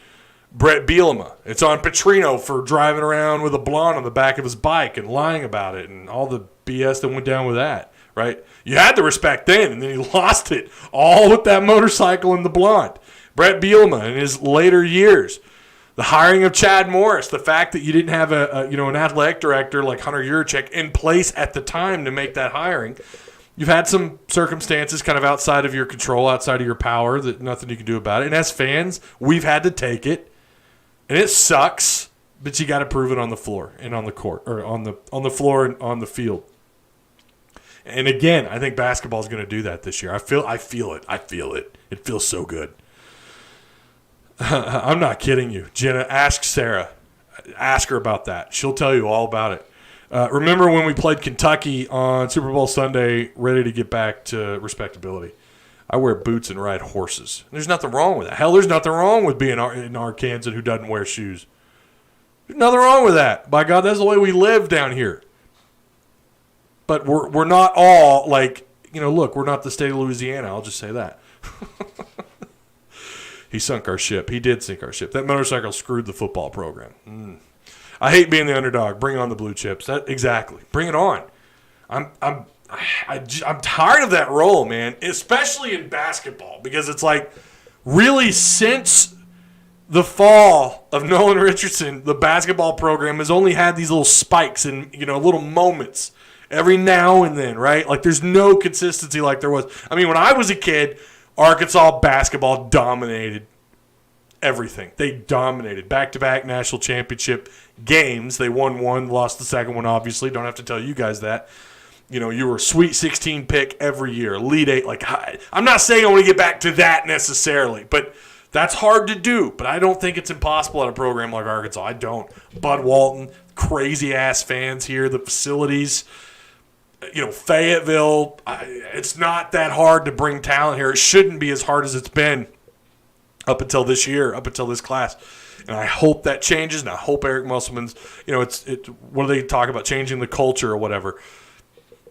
Brett Bielema. It's on Petrino for driving around with a blonde on the back of his bike and lying about it and all the BS that went down with that. Right? You had the respect then, and then you lost it all with that motorcycle and the blonde. Brett Bielema in his later years. The hiring of Chad Morris, the fact that you didn't have an athletic director like Hunter Yurchek in place at the time to make that hiring, You've had some circumstances kind of outside of your control, outside of your power, that nothing you can do about it. And as fans, we've had to take it. And it sucks, but you got to prove it on the floor and on the court, or on the floor and on the field. And again, I think basketball is going to do that this year. I feel it. It feels so good. I'm not kidding you. Jenna, ask Sarah. Ask her about that. She'll tell you all about it. Remember when we played Kentucky on Super Bowl Sunday, ready to get back to respectability? I wear boots and ride horses. There's nothing wrong with that. Hell, there's nothing wrong with being in Arkansas who doesn't wear shoes. There's nothing wrong with that. By God, that's the way we live down here. But we're not all like, look, we're not the state of Louisiana. I'll just say that. He sunk our ship. He did sink our ship. That motorcycle screwed the football program. I hate being the underdog. Bring on the blue chips. Exactly. Bring it on. I'm tired of that role, man, especially in basketball, because it's like really since the fall of Nolan Richardson, the basketball program has only had these little spikes and little moments every now and then, right? Like there's no consistency like there was. I mean, when I was a kid, Arkansas basketball dominated everything. They dominated back-to-back national championship games. They won one, lost the second one, obviously. Don't have to tell you guys that. You were a Sweet 16 pick every year, Elite 8. Like, I'm not saying I want to get back to that necessarily, but that's hard to do. But I don't think it's impossible at a program like Arkansas. I don't. Bud Walton, crazy-ass fans here, the facilities. Fayetteville, it's not that hard to bring talent here. It shouldn't be as hard as it's been up until this year, up until this class. And I hope that changes, and I hope Eric Musselman's, what do they talk about, changing the culture or whatever.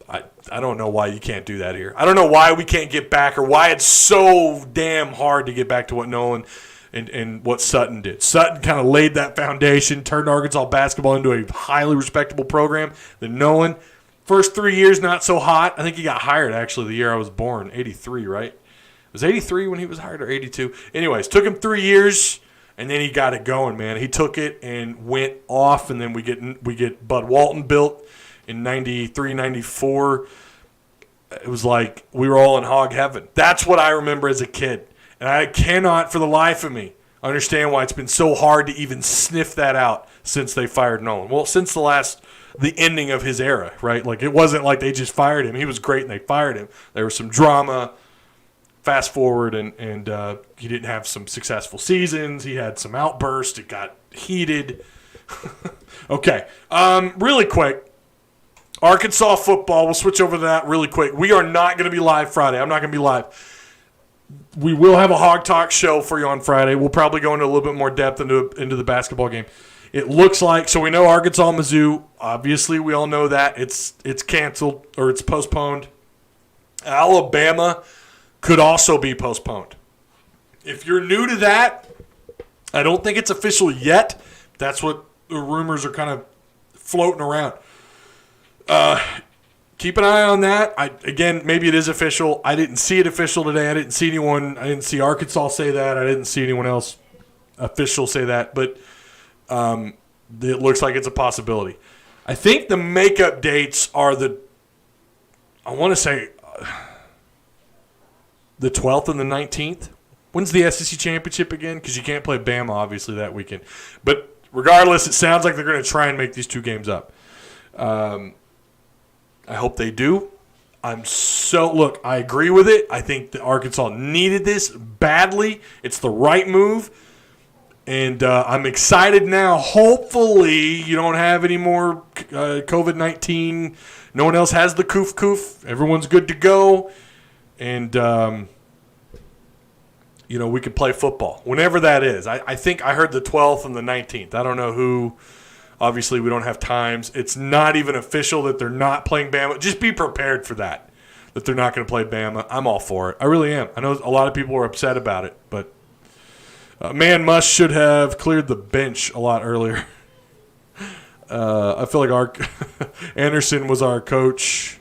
I don't know why you can't do that here. I don't know why we can't get back, or why it's so damn hard to get back to what Nolan and what Sutton did. Sutton kind of laid that foundation, turned Arkansas basketball into a highly respectable program. Then Nolan, first 3 years, not so hot. I think he got hired, actually, the year I was born, 83, right? It was 83 when he was hired, or 82? Anyways, took him 3 years, and then he got it going, man. He took it and went off, and then we get Bud Walton built in 93, 94. It was like we were all in hog heaven. That's what I remember as a kid. And I cannot, for the life of me, understand why it's been so hard to even sniff that out since they fired Nolan. Well, since the ending of his era, right? Like, it wasn't like they just fired him. He was great and they fired him. There was some drama. Fast forward, and he didn't have some successful seasons. He had some outbursts. It got heated. Okay. Really quick, Arkansas football. We'll switch over to that really quick. We are not going to be live Friday. I'm not going to be live. We will have a Hog Talk show for you on Friday. We'll probably go into a little bit more depth into the basketball game. It looks like, so we know Arkansas, Mizzou. Obviously, we all know that. It's canceled, or it's postponed. Alabama could also be postponed. If you're new to that, I don't think it's official yet. That's what the rumors are kind of floating around. Keep an eye on that. Again, maybe it is official. I didn't see it official today. I didn't see Arkansas say that. I didn't see anyone else official say that. But it looks like it's a possibility. I think the makeup dates are the 12th and the 19th. When's the SEC championship again? Because you can't play Bama, obviously, that weekend. But regardless, it sounds like they're going to try and make these two games up. I hope they do. Look, I agree with it. I think that Arkansas needed this badly. It's the right move. And I'm excited now. Hopefully you don't have any more COVID-19. No one else has the coof. Everyone's good to go. And, we can play football whenever that is. I think I heard the 12th and the 19th. I don't know who. Obviously, we don't have times. It's not even official that they're not playing Bama. Just be prepared for that they're not going to play Bama. I'm all for it. I really am. I know a lot of people are upset about it, but should have cleared the bench a lot earlier. I feel like Anderson was our coach.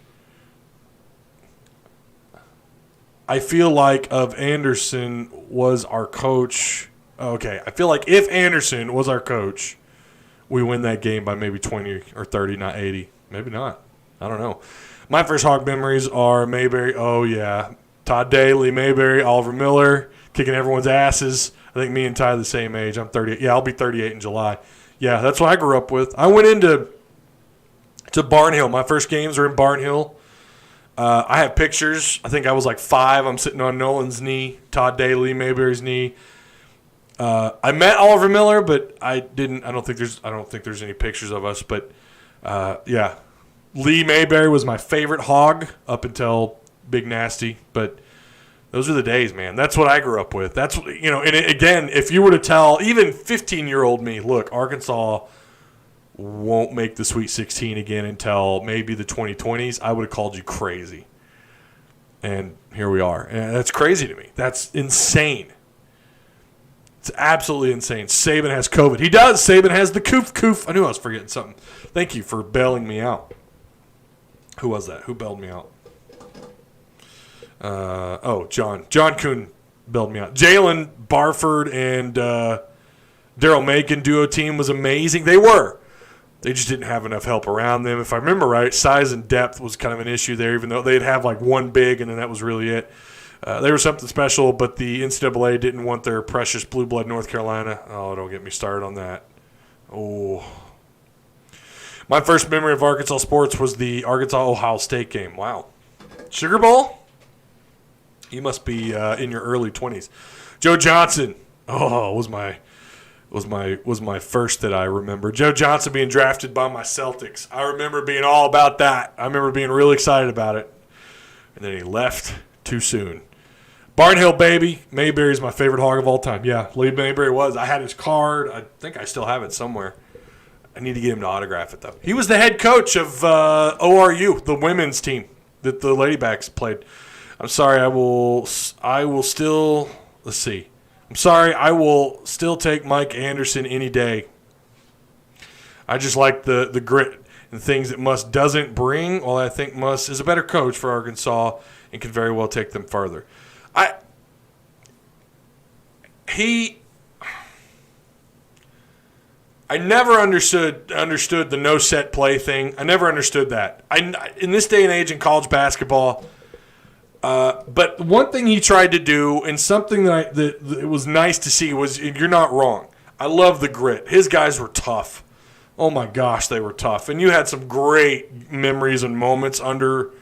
I feel like if Anderson was our coach, we win that game by maybe 20 or 30, not 80. Maybe not. I don't know. My first Hawk memories are Mayberry. Oh, yeah. Todd Daly, Mayberry, Oliver Miller, kicking everyone's asses. I think me and Ty are the same age. I'm 38. Yeah, I'll be 38 in July. Yeah, that's what I grew up with. I went into Barnhill. My first games were in Barnhill. I have pictures. I think I was like 5. I'm sitting on Nolan's knee, Todd Daly, Mayberry's knee. I met Oliver Miller, but I didn't. I don't think there's any pictures of us. But yeah, Lee Mayberry was my favorite Hog up until Big Nasty. But those are the days, man. That's what I grew up with. That's what, you know. And again, if you were to tell even 15-year-old me, look, Arkansas won't make the Sweet 16 again until maybe the 2020s, I would have called you crazy. And here we are. And that's crazy to me. That's insane. It's absolutely insane. Saban has COVID. He does. Saban has the coof. I knew I was forgetting something. Thank you for bailing me out. Who was that? Who bailed me out? John. John Kuhn bailed me out. Jalen Barford and Daryl Macon duo team was amazing. They were. They just didn't have enough help around them. If I remember right, size and depth was kind of an issue there, even though they'd have like one big and then that was really it. They were something special, but the NCAA didn't want their precious blue blood North Carolina. Oh, don't get me started on that. Oh. My first memory of Arkansas sports was the Arkansas-Ohio State game. Wow. Sugar Bowl? You must be in your early 20s. Joe Johnson. Oh, was my first that I remember. Joe Johnson being drafted by my Celtics. I remember being all about that. I remember being really excited about it. And then he left too soon. Barnhill, baby. Mayberry's my favorite Hog of all time. Yeah, Lee Mayberry was. I had his card. I think I still have it somewhere. I need to get him to autograph it, though. He was the head coach of ORU, the women's team that the Ladybacks played. I'm sorry, I will still – let's see. I'm sorry, I will still take Mike Anderson any day. I just like the grit and things that Muss doesn't bring, while I think Muss is a better coach for Arkansas and can very well take them further. I never understood the no set play thing. I never understood that. In this day and age in college basketball, but one thing he tried to do, and something that it was nice to see, was you're not wrong. I love the grit. His guys were tough. Oh my gosh, they were tough. And you had some great memories and moments under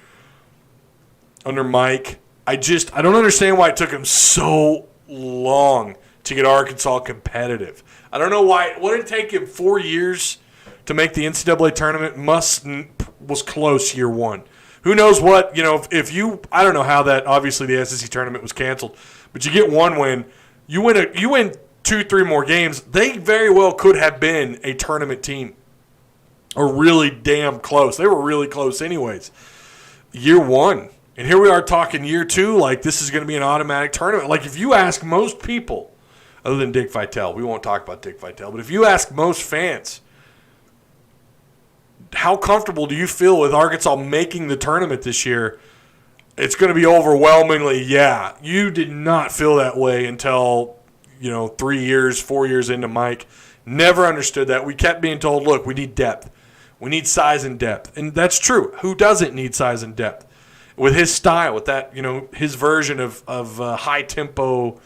Mike. I don't understand why it took him so long to get Arkansas competitive. I don't know why. What did it take him 4 years to make the NCAA tournament? Was close year one. Who knows what, if you, I don't know how that, obviously the SEC tournament was canceled, but you get one win, you win 2-3 more games, they very well could have been a tournament team. Or really damn close. They were really close anyways. Year one. And here we are talking year two, like this is going to be an automatic tournament. Like if you ask most people, other than Dick Vitale, we won't talk about Dick Vitale, but if you ask most fans, how comfortable do you feel with Arkansas making the tournament this year? It's going to be overwhelmingly, yeah. You did not feel that way until, 4 years into Mike. Never understood that. We kept being told, look, we need depth. We need size and depth. And that's true. Who doesn't need size and depth? With his style, with that, his version of high tempo,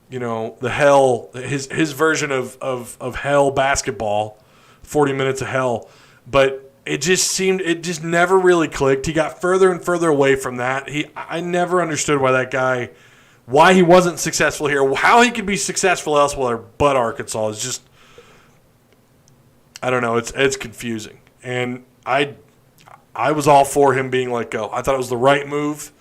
the hell, his version of hell basketball, 40 minutes of hell. But it just never really clicked. He got further and further away from that. I never understood why he wasn't successful here. How he could be successful elsewhere but Arkansas is just, I don't know. It's confusing. And I was all for him being let go. I thought it was the right move.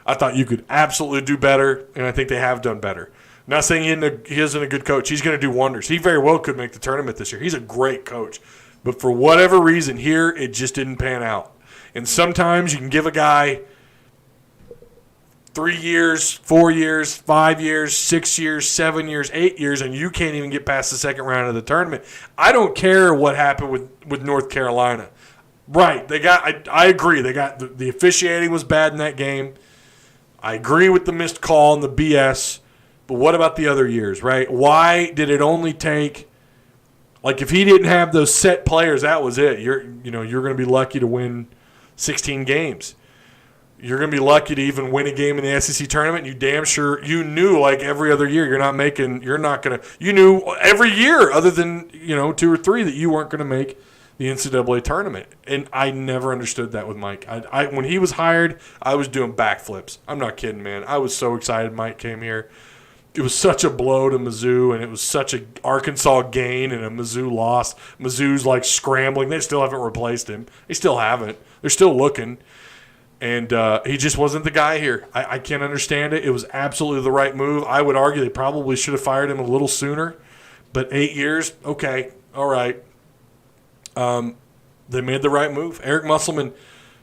I thought you could absolutely do better, and I think they have done better. I'm not saying he isn't a good coach. He's going to do wonders. He very well could make the tournament this year. He's a great coach. But for whatever reason here, it just didn't pan out. And sometimes you can give a guy 3 years, 4 years, 5 years, 6 years, 7 years, 8 years, and you can't even get past the second round of the tournament. I don't care what happened with North Carolina. Right, I agree. They got the officiating was bad in that game. I agree with the missed call and the BS. But what about the other years, right? Why did it only take, like if he didn't have those set players, that was it. You're going to be lucky to win 16 games. You're going to be lucky to even win a game in the SEC tournament. You damn sure you knew like every other year you knew every year other than, 2 or 3 that you weren't going to make the NCAA tournament. And I never understood that with Mike. When he was hired, I was doing backflips. I'm not kidding, man. I was so excited Mike came here. It was such a blow to Mizzou, and it was such a Arkansas gain and a Mizzou loss. Mizzou's like scrambling. They still haven't replaced him. They still haven't. They're still looking. And he just wasn't the guy here. I can't understand it. It was absolutely the right move. I would argue they probably should have fired him a little sooner. But 8 years, okay, all right. They made the right move. Eric Musselman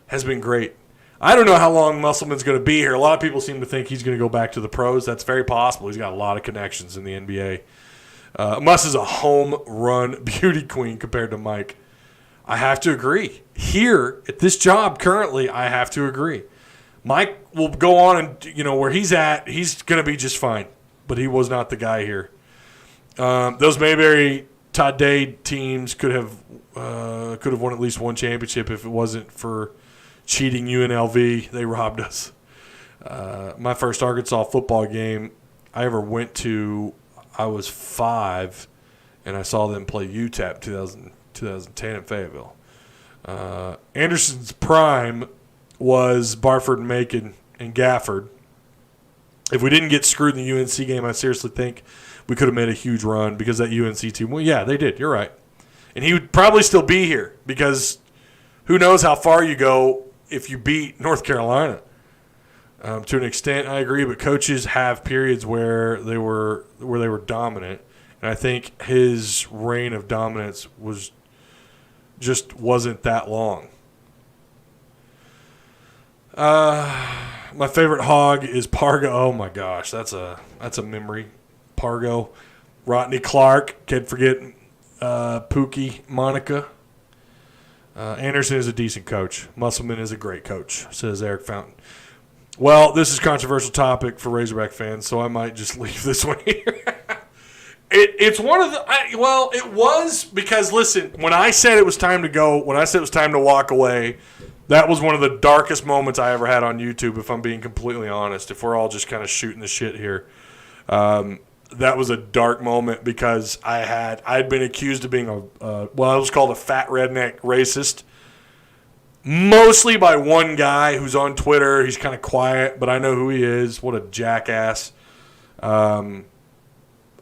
has been great. I don't know how long Musselman's going to be here. A lot of people seem to think he's going to go back to the pros. That's very possible. He's got a lot of connections in the NBA. Muss is a home run beauty queen compared to Mike. I have to agree. Here, at this job currently, I have to agree. Mike will go on and, where he's at, he's going to be just fine. But he was not the guy here. Those Mayberry Todd Day teams could have won at least one championship if it wasn't for cheating UNLV. They robbed us. My first Arkansas football game I ever went to, I was 5, and I saw them play UTEP 2010 in Fayetteville. Anderson's prime was Barford, Macon, and Gafford. If we didn't get screwed in the UNC game, I seriously think we could have made a huge run because that UNC team, well, yeah, they did. You're right. And he would probably still be here because who knows how far you go if you beat North Carolina. To an extent, I agree, but coaches have periods where they were dominant, and I think his reign of dominance wasn't that long. My favorite hog is Pargo. Oh my gosh, that's a memory. Pargo, Rodney Clark, can't forget Pookie, Monica. Anderson is a decent coach. Musselman is a great coach, says Eric Fountain. Well, this is a controversial topic for Razorback fans, so I might just leave this one here. It's one of the it was because, listen, when I said it was time to go, when I said it was time to walk away, that was one of the darkest moments I ever had on YouTube, if I'm being completely honest, if we're all just kind of shooting the shit here. That was a dark moment because I'd been accused of being I was called a fat redneck racist, mostly by one guy who's on Twitter. He's kind of quiet, but I know who he is. What a jackass. I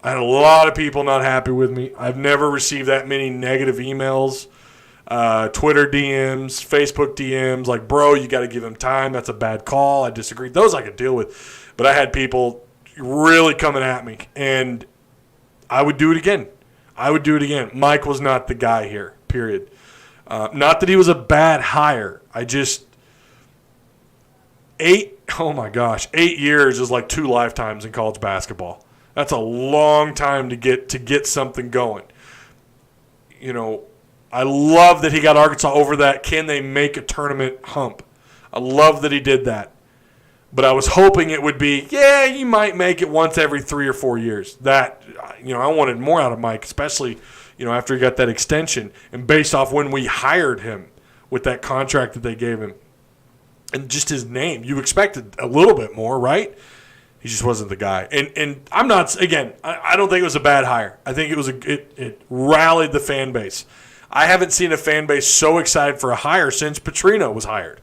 had a lot of people not happy with me. I've never received that many negative emails, Twitter DMs, Facebook DMs, like, bro, you got to give him time. That's a bad call. I disagree. Those I could deal with. But I had people really coming at me, and I would do it again. Mike was not the guy here, period. Not that he was a bad hire. I just 8 years is like 2 lifetimes in college basketball. That's a long time to get something going. I love that he got Arkansas over that can they make a tournament hump. I love that he did that. But I was hoping it would be, you might make it once every 3 or 4 years. That, I wanted more out of Mike, especially, after he got that extension and based off when we hired him with that contract that they gave him. And just his name, you expected a little bit more, right? He just wasn't the guy. And I'm not, again, I don't think it was a bad hire. I think it rallied the fan base. I haven't seen a fan base so excited for a hire since Petrino was hired.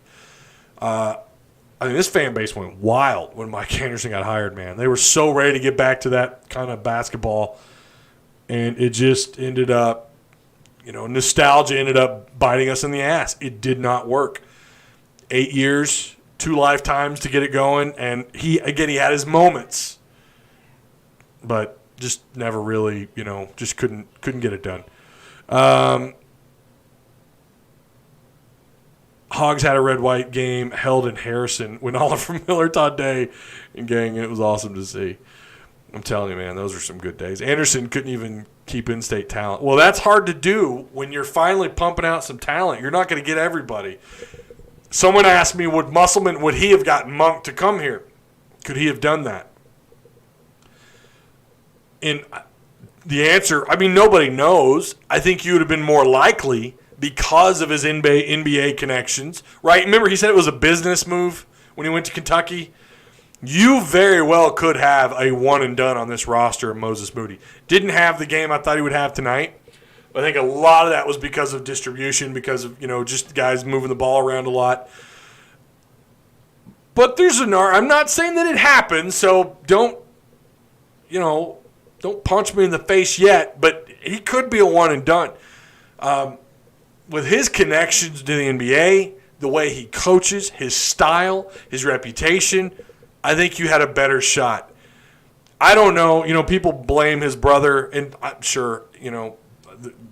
I mean, this fan base went wild when Mike Anderson got hired, man. They were so ready to get back to that kind of basketball, and it just ended up, nostalgia ended up biting us in the ass. It did not work. 8 years, 2 lifetimes to get it going, and he had his moments, but just never really, just couldn't get it done. Hogs had a red-white game held in Harrison when Oliver Miller, Todd Day, and gang, it was awesome to see. I'm telling you, man, those are some good days. Anderson couldn't even keep in-state talent. Well, that's hard to do when you're finally pumping out some talent. You're not going to get everybody. Someone asked me, would he have gotten Monk to come here? Could he have done that? And the answer, nobody knows. I think you would have been more likely because of his NBA connections, right? Remember, he said it was a business move when he went to Kentucky. You very well could have a one and done on this roster of Moses Moody. Didn't have the game I thought he would have tonight. I think a lot of that was because of distribution, because of, just guys moving the ball around a lot. But I'm not saying that it happened, so don't punch me in the face yet, but he could be a one and done. With his connections to the NBA, the way he coaches, his style, his reputation, I think you had a better shot. I don't know, people blame his brother, and I'm sure,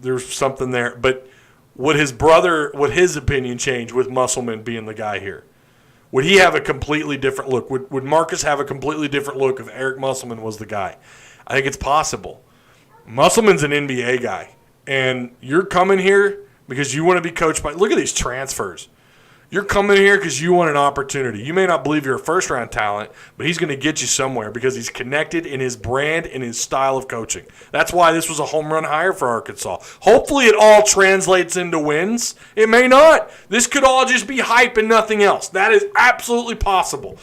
there's something there, but would his opinion change with Musselman being the guy here? Would he have a completely different look? Would Marcus have a completely different look if Eric Musselman was the guy? I think it's possible. Musselman's an NBA guy, and you're coming here because you want to be coached by – look at these transfers. You're coming here because you want an opportunity. You may not believe you're a first-round talent, but he's going to get you somewhere because he's connected in his brand and his style of coaching. That's why this was a home run hire for Arkansas. Hopefully it all translates into wins. It may not. This could all just be hype and nothing else. That is absolutely possible,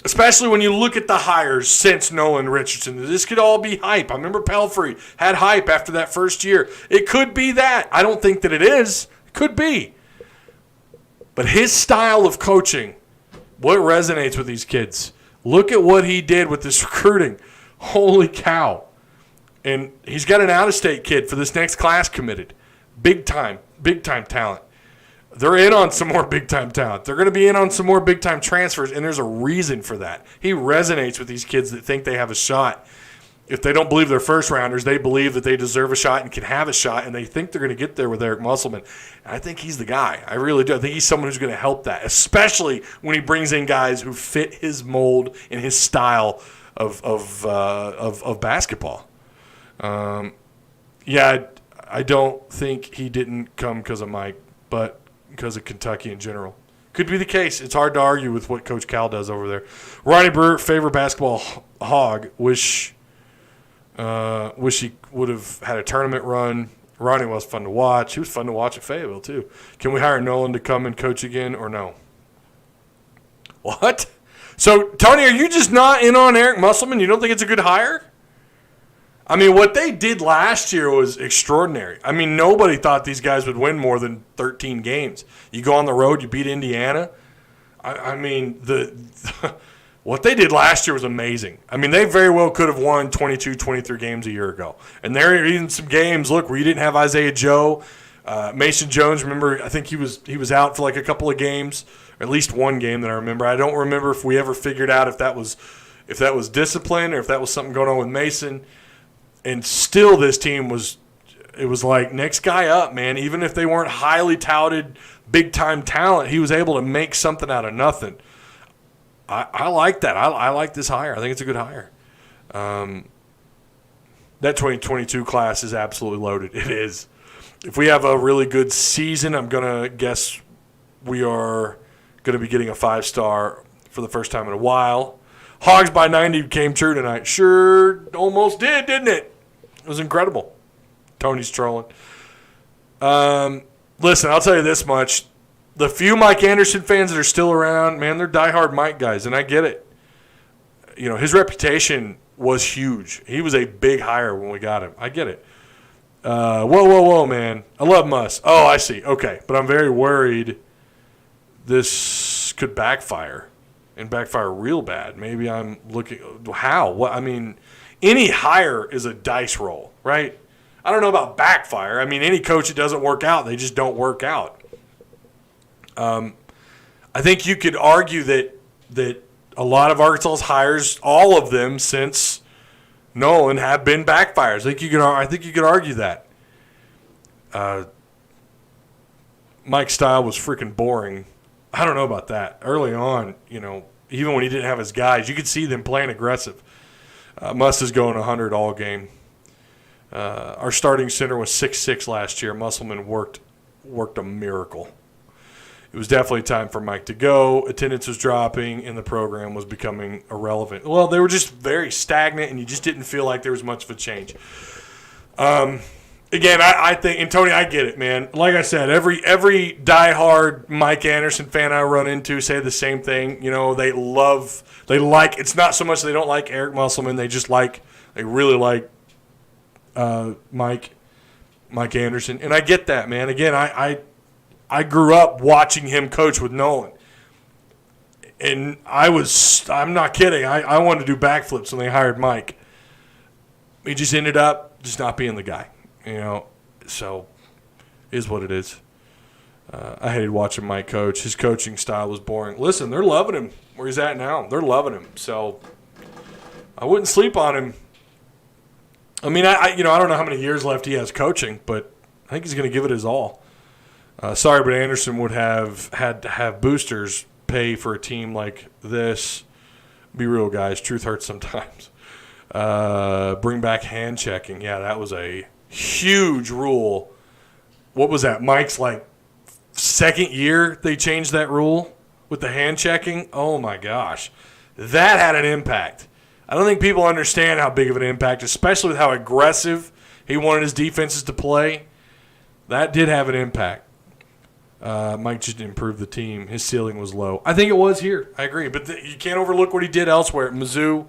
especially when you look at the hires since Nolan Richardson. This could all be hype. I remember Pelfrey had hype after that first year. It could be that. I don't think that it is. It could be. But his style of coaching, what resonates with these kids? Look at what he did with this recruiting. Holy cow. And he's got an out-of-state kid for this next class committed. Big time talent. They're in on some more big-time talent. They're going to be in on some more big-time transfers, and there's a reason for that. He resonates with these kids that think they have a shot. If they don't believe they're first-rounders, they believe that they deserve a shot and can have a shot, and they think they're going to get there with Eric Musselman. And I think he's the guy. I really do. I think he's someone who's going to help that, especially when he brings in guys who fit his mold and his style of basketball. I don't think he didn't come because of Mike, but because of Kentucky in general. Could be the case. It's hard to argue with what Coach Cal does over there. Ronnie Brewer, favorite basketball hog. Wish he would have had a tournament run. Ronnie was fun to watch. He was fun to watch at Fayetteville, too. Can we hire Nolan to come and coach again or no? What? So, Tony, are you just not in on Eric Musselman? You don't think it's a good hire? I mean, what they did last year was extraordinary. I mean, nobody thought these guys would win more than 13 games. You go on the road, you beat Indiana. I mean, what they did last year was amazing. I mean, they very well could have won 22, 23 games a year ago. And there are even some games, look, where you didn't have Isaiah Joe. Mason Jones, remember, I think he was out for like a couple of games, or at least one game that I remember. I don't remember if we ever figured out if that was discipline or if that was something going on with Mason. And still this team was like next guy up, man. Even if they weren't highly touted, big-time talent, he was able to make something out of nothing. I like that. I like this hire. I think it's a good hire. That 2022 class is absolutely loaded. It is. If we have a really good season, I'm going to guess we are going to be getting a 5-star for the first time in a while. Hogs by 90 came true tonight. Sure almost did, didn't it? It was incredible. Tony's trolling. Listen, I'll tell you this much. The few Mike Anderson fans that are still around, man, they're diehard Mike guys, and I get it. You know, his reputation was huge. He was a big hire when we got him. I get it. Whoa, man. I love Muss. Oh, I see. Okay. But I'm very worried this could backfire and backfire real bad. Maybe I'm looking – how? What? I mean, any hire is a dice roll, right? I don't know about backfire. I mean, any coach that doesn't work out, they just don't work out. I think you could argue that a lot of Arkansas's hires, all of them since Nolan, have been backfires. I think you could argue that. Mike's style was freaking boring. I don't know about that. Early on, you know, even when he didn't have his guys, you could see them playing aggressive. Muss is going 100 all game. Our starting center was 6'6" last year. Musselman worked a miracle. It was definitely time for Mike to go. Attendance was dropping, and the program was becoming irrelevant. Well, they were just very stagnant, and you just didn't feel like there was much of a change. again, I think, and Tony, I get it, man. Like I said, every diehard Mike Anderson fan I run into say the same thing. You know, they like. It's not so much they don't like Eric Musselman. They really like Mike Anderson, and I get that, man. Again, I grew up watching him coach with Nolan. And I'm not kidding, I wanted to do backflips when they hired Mike. He just ended up just not being the guy, you know. So, is what it is. I hated watching Mike coach. His coaching style was boring. Listen, they're loving him where he's at now. They're loving him. So, I wouldn't sleep on him. I mean, I don't know how many years left he has coaching, but I think he's going to give it his all. Sorry, but Anderson would have had to have boosters pay for a team like this. Be real, guys. Truth hurts sometimes. Bring back hand checking. Yeah, that was a huge rule. What was that? Mike's second year they changed that rule with the hand checking. Oh my gosh, that had an impact. I don't think people understand how big of an impact, especially with how aggressive he wanted his defenses to play. That did have an impact. Mike just didn't improve the team. His ceiling was low. I think it was here. I agree. But you can't overlook what he did elsewhere at Mizzou.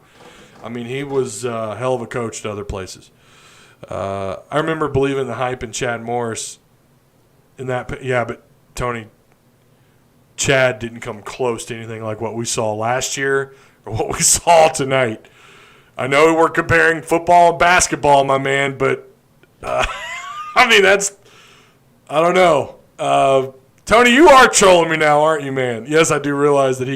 I mean, he was a hell of a coach to other places. I remember believing the hype in Chad Morris. But Tony, Chad didn't come close to anything like what we saw last year or what we saw tonight. I know we're comparing football and basketball, my man, but I mean, I don't know. Tony, you are trolling me now, aren't you, man? Yes, I do realize that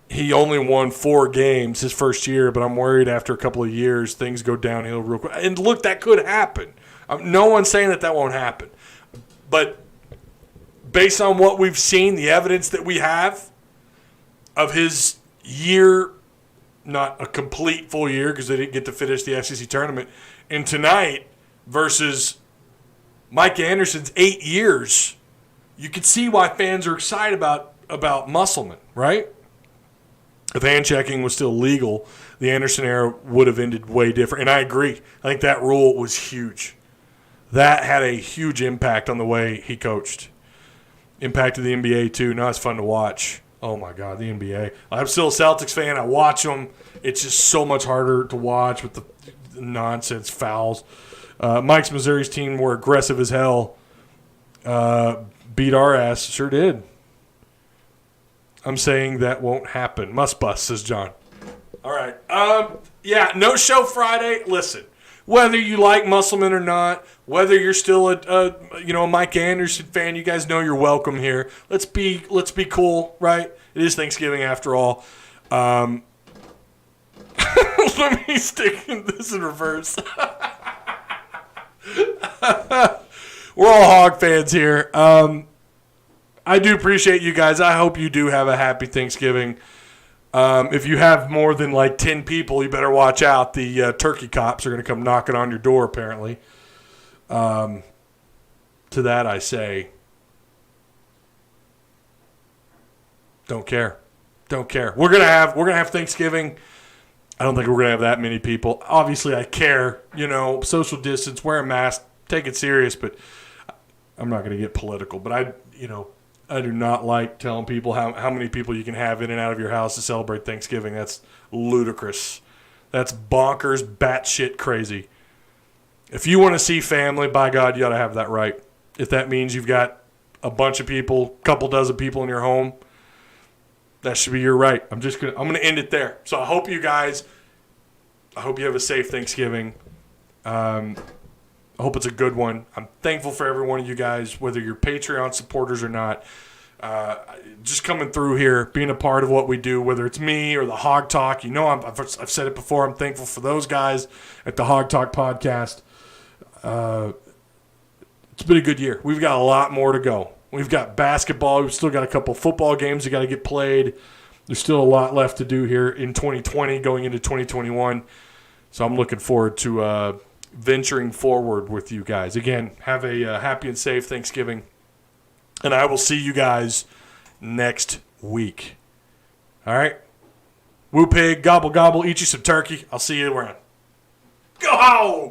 he only won 4 games his first year, but I'm worried after a couple of years things go downhill real quick. And look, that could happen. No one's saying that won't happen. But based on what we've seen, the evidence that we have of his year, not a complete full year because they didn't get to finish the FCC tournament, and tonight versus Mike Anderson's 8 years, you can see why fans are excited about Musselman, right? If hand checking was still legal, the Anderson era would have ended way different. And I agree. I think that rule was huge. That had a huge impact on the way he coached. Impacted the NBA, too. Now it's fun to watch. Oh, my God, the NBA. I'm still a Celtics fan. I watch them. It's just so much harder to watch with the nonsense fouls. Mike's Missouri's team were aggressive as hell. Beat our ass. Sure did. I'm saying that won't happen. Must bust, says John. All right. Yeah, no show Friday. Listen, whether you like Musselman or not, whether you're still a Mike Anderson fan, you guys know you're welcome here. Let's be cool, right? It is Thanksgiving after all. Let me stick this in reverse. We're all Hog fans here. I do appreciate you guys. I hope you do have a happy Thanksgiving. If you have more than 10 people, you better watch out. The turkey cops are going to come knocking on your door, apparently. To that I say, don't care. Don't care. We're gonna have Thanksgiving. I don't think we're gonna have that many people. Obviously, I care. Social distance, wear a mask, take it serious. But I'm not gonna get political. But I do not like telling people how many people you can have in and out of your house to celebrate Thanksgiving. That's ludicrous. That's bonkers, batshit crazy. If you want to see family, by God, you ought to have that right. If that means you've got a bunch of people, couple dozen people in your home, that should be your right. I'm gonna end it there. So I hope you have a safe Thanksgiving. I hope it's a good one. I'm thankful for every one of you guys, whether you're Patreon supporters or not. Just coming through here, being a part of what we do, whether it's me or the Hog Talk. I've said it before. I'm thankful for those guys at the Hog Talk podcast. It's been a good year. We've got a lot more to go. We've got basketball. We've still got a couple football games that got to get played. There's still a lot left to do here in 2020 going into 2021. So I'm looking forward to venturing forward with you guys. Again, have a happy and safe Thanksgiving. And I will see you guys next week. All right? Woo pig, gobble, gobble, eat you some turkey. I'll see you around. Go!